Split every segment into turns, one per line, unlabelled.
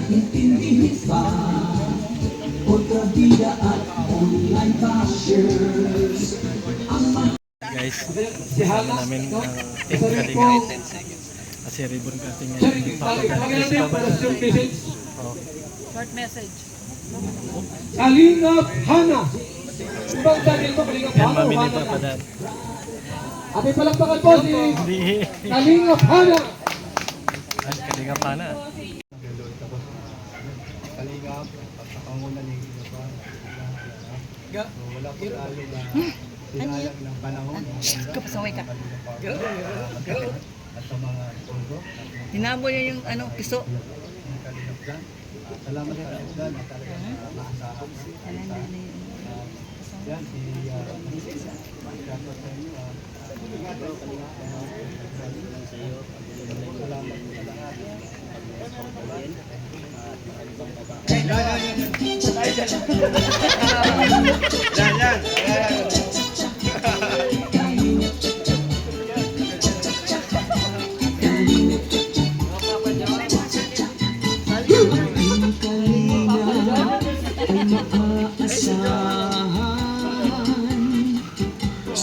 intindihin pa kontrabida at online bashers ang
Guys, kasama namin ang Team Kalinga. Kasi ribbon cutting ngayon.
Short message.
Kalinga Hana. Ibang channel mo, Kalinga
Yan,
Hana.
mami ni Papadan.
Ating palakpakan po si
Hindi.
Kalinga Hana.
Ay, Kalinga pa na.
Kalinga, pagkakanguna ni Ginopa. So, wala po lalo na sinalang ng panahon.
Kapasaway ka.
At sa mga pondo.
Hinabol niya yung piso.
Kalinga dyan. Salamat sa Kalinga dyan. At talagang maasahan. Yan, si Kato sa inyo. Salamat sa lahat.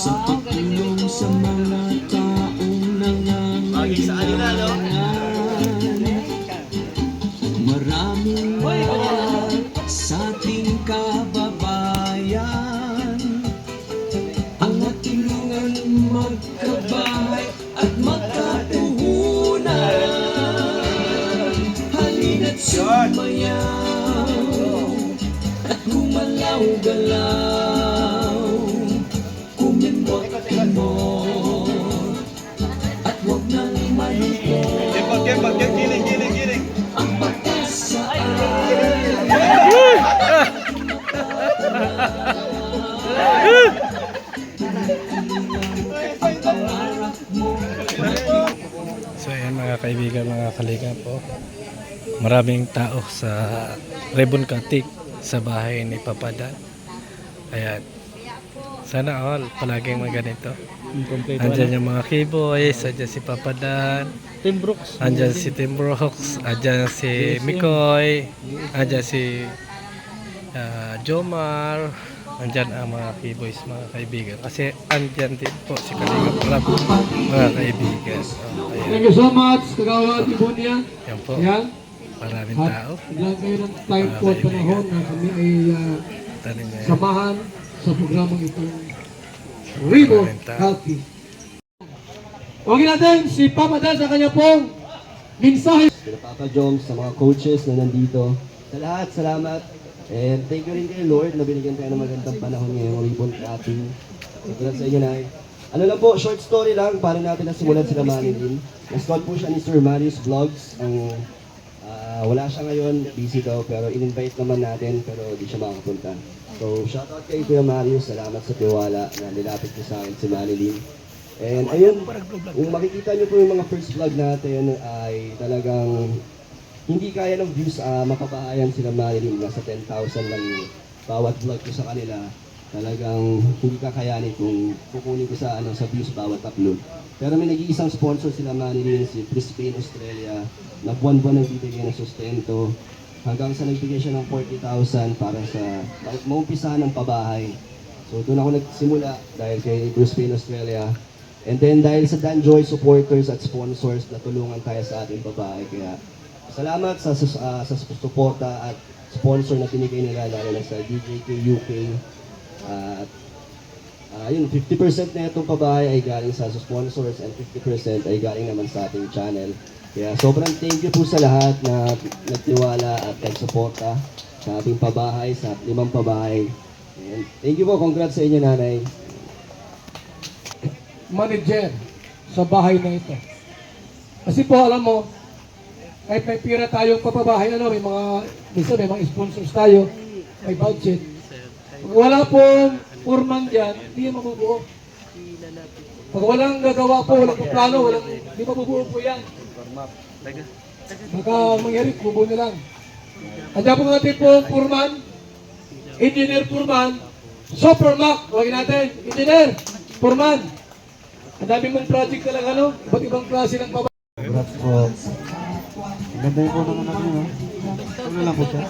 sa pagtulong sa mga taong nangangailangan. Maraming sa ating kababayan ang atulungan magkabahay at magkatuhunan. Halina't sumayaw at gumalaw-galaw, kumimot at huwag nang malungkot. Ang pag-asa
So ayan mga kaibigan, mga Kalinga po. Maraming tao sa ribbon cutting sa bahay ni Papadan. Ayan. Sana all palaging maganito. Andyan yung mga K-boys, andyan si Papadan,
Team Brooks.
andyan si Tim Brooks, andyan si Mikoy, andyan si Jomar, andyan ang mga K-boys, mga kaibigan. Kasi andyan din po si Kalinga Prab, mga kaibigan. So,
Thank
ayan.
you so much, Kagawad Ibunia.
Yan po.
Yan.
Maraming
At
tao.
bigyan kayo ng time po at panahon na kami ay
Tanim na yan.
samahan sa programang itong Ribo
Maraming tao.
Healthy. Huwagin natin si Papa Dan sa kanya pong mensahe.
Sila Papa Joms, sa mga coaches na nandito. Sa lahat, salamat. And thank you rin kay Lord na binigyan tayo ng magandang panahon ngayong ribbon cutting. Congrats sa inyo, Nay. Ano lang po, short story lang para natin nasimulan sila Manilin. Na-start po siya ni Sir Marius Vlogs. Wala siya ngayon, busy daw, pero in-invite naman natin, pero di siya makapunta. So, shoutout kay Kuya Marius, salamat sa tiwala na nilapit niyo sa akin si Manilin. And ayun, kung makikita niyo po yung mga first vlog natin ay talagang hindi kaya ng views, mapapahayan sila Manilin, nasa 10,000 lang yung bawat vlog ko sa kanila. Talagang hindi kakayanin kung kukunin ko sa views bawat upload. Pero may nag-iisang sponsor sila Manilin, si Brisbane, Australia, na buwan-buwan nagbibigay ng sustento hanggang sa nagbigay siya ng 40,000 para sa maumpisahan ng pabahay. So doon ako nagsimula dahil kay Brisbane, Australia. And then dahil sa Dan Joy supporters at sponsors na tulungan tayo sa ating babae. Kaya salamat sa suporta at sponsor na binigay nila, lalo na sa DJK UK. At yun, 50% na itong babae ay galing sa sponsors and 50% ay galing naman sa ating channel. Kaya sobrang thank you po sa lahat na nagtiwala at nagsuporta sa ating pabahay, sa 5 pabahay. And thank you po, congrats sa inyo, Nanay.
Manager sa bahay na ito. Kasi po, alam mo, kahit may pira tayong papabahay, minsan may mga sponsors tayo, may budget. Pag wala pong urman dyan, hindi yan mabubuo. Pag walang gagawa po, walang plano, hindi mabubuo po yan. Baka mangyari, bubuo na lang. Andiyan po natin po, Purman, Engineer Purman, Supermac, huwagin natin, Engineer Purman. Ang dami mong project talaga, iba't ibang klase ng pabahay.
Congrats po. Ganda yung po ng anak niyo. na lang po siya.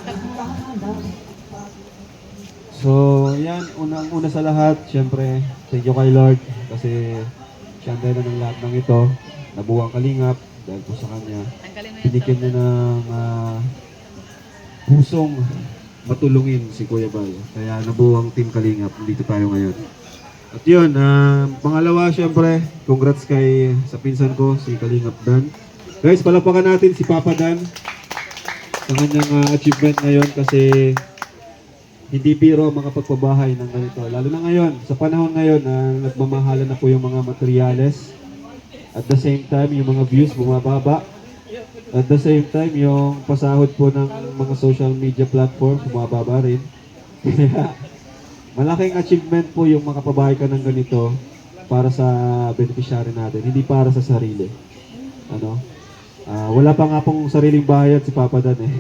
So, yan, una sa lahat, syempre, thank you kay Lord kasi siya ang dahilan ng lahat ng ito. Nabuwang kalingap dahil po sa kanya. Binigyan niya ng pusong matulungin si Kuya Bal. Kaya nabuwang Team Kalingap. Dito tayo ngayon. At yun, pangalawa syempre, congrats sa pinsan ko, si Kalingap Dan. Guys, palapakan natin si Papa Dan sa kanyang achievement ngayon kasi hindi biro ang mga pagpabahay ng ganito. Lalo na ngayon, sa panahon ngayon na nagmamahalan na po yung mga materyales. At the same time, yung mga views bumababa. At the same time, yung pasahod po ng mga social media platform bumababa rin. Kaya malaking achievement po yung makapabahay ka ng ganito para sa beneficiary natin, hindi para sa sarili. Ano? Wala pa nga pong sariling bahay at si Papa Dan eh.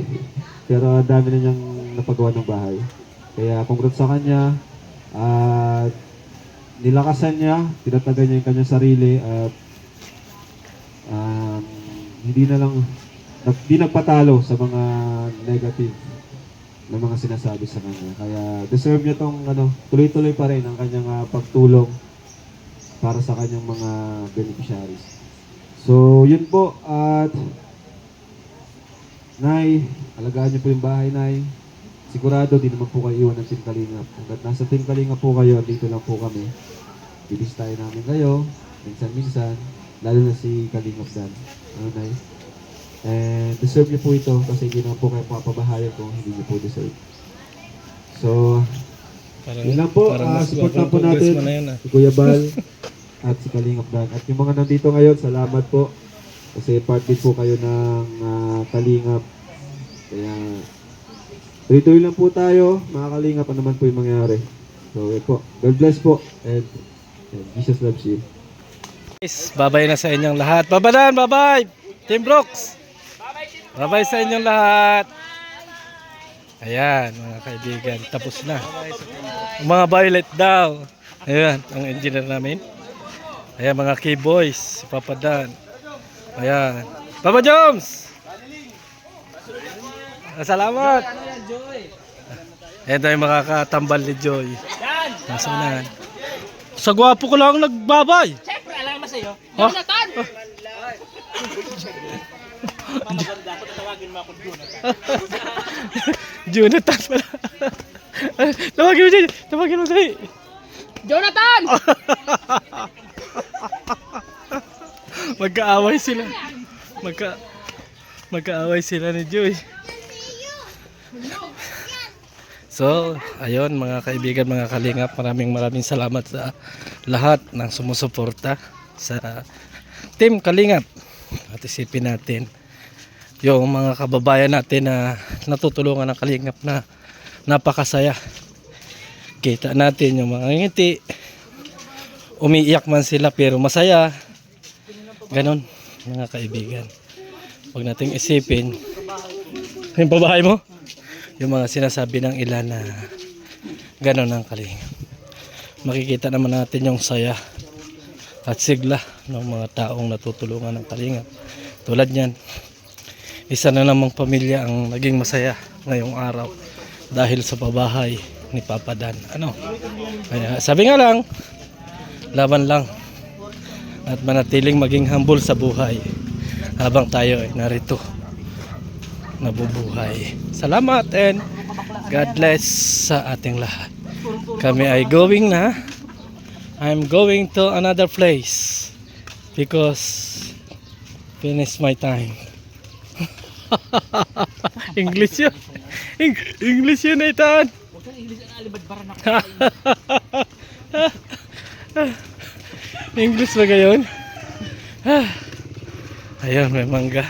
Pero dami na niyang napagawa ng bahay. Kaya congrats sa kanya. At nilakasan niya, tinatagan niya yung kanyang sarili at hindi nagpatalo sa mga negative na mga sinasabi sa kanya. Kaya deserve niya tong tuloy-tuloy pa rin ang kanyang pagtulong para sa kanyang mga beneficiaries. So, yun po. At Nay, alagaan niyo po yung bahay, Nay. Sigurado, di naman po kayo iwan ng Team Kalingap. Hanggat nasa Team Kalingap po kayo, dito lang po kami. Bibisitahin namin kayo, minsan-minsan, lalo na si Kalingap Dan. Ano, Nay? And deserve niyo po ito kasi hindi naman po kayo papabahayan kung hindi niyo po deserve. So, yun lang po. Supportan po natin si Kuya Bal at si Kalingap Dan. At yung mga nandito ngayon, salamat po. Kasi part din po kayo ng Kalingap. Kaya, tuloy-tuloy lang po tayo. Mga Kalingap, ano naman po yung mangyari. So, yun po. God bless po. And Jesus loves you.
Guys, babay na sa inyong lahat. Babadan, bye-bye! Team Brooks! Bye-bye sa inyong lahat. Ayan, mga kaibigan, tapos na. Mga violet daw. Ayan, ang engineer namin. Ayan, mga key-boys, si Papa Dan. Ayan. Papa Joms! Salamat! Ayan tayo makakatambal ni Joy. Nasaan na? Sa gwapo ko lang nagbabay.
Siyempre, alam mo sa'yo.
Ha?
Jonathan!
Jonathan pala. Tawagin mo siya. Tawagin mo siya.
Jonathan!
Magkaaway sila. Magkaaway sila ni Joy. So, ayun mga kaibigan, mga kalingap, maraming salamat sa lahat ng sumusuporta sa Team Kalingap. At isipin natin yung mga kababayan natin na natutulungan ng Kalingap na napakasaya. Kita natin yung mga ngiti, umiiyak man sila pero masaya. Ganon mga kaibigan. Huwag nating isipin yung babae mo, yung mga sinasabi ng ilan na ganon ang Kalingap. Makikita naman natin yung saya at sigla ng mga taong natutulungan ng Kalingap. Tulad niyan, isa na namang pamilya ang naging masaya ngayong araw dahil sa pabahay ni Papa Dan. Kaya sabi nga lang, laban lang at manatiling maging humble sa buhay habang tayo ay narito nabubuhay. Salamat and God bless sa ating lahat. Kami ay going na. I'm going to another place because finish my time. English yun. English yun, Nathan. English ba gayon? Ayun, may mangga.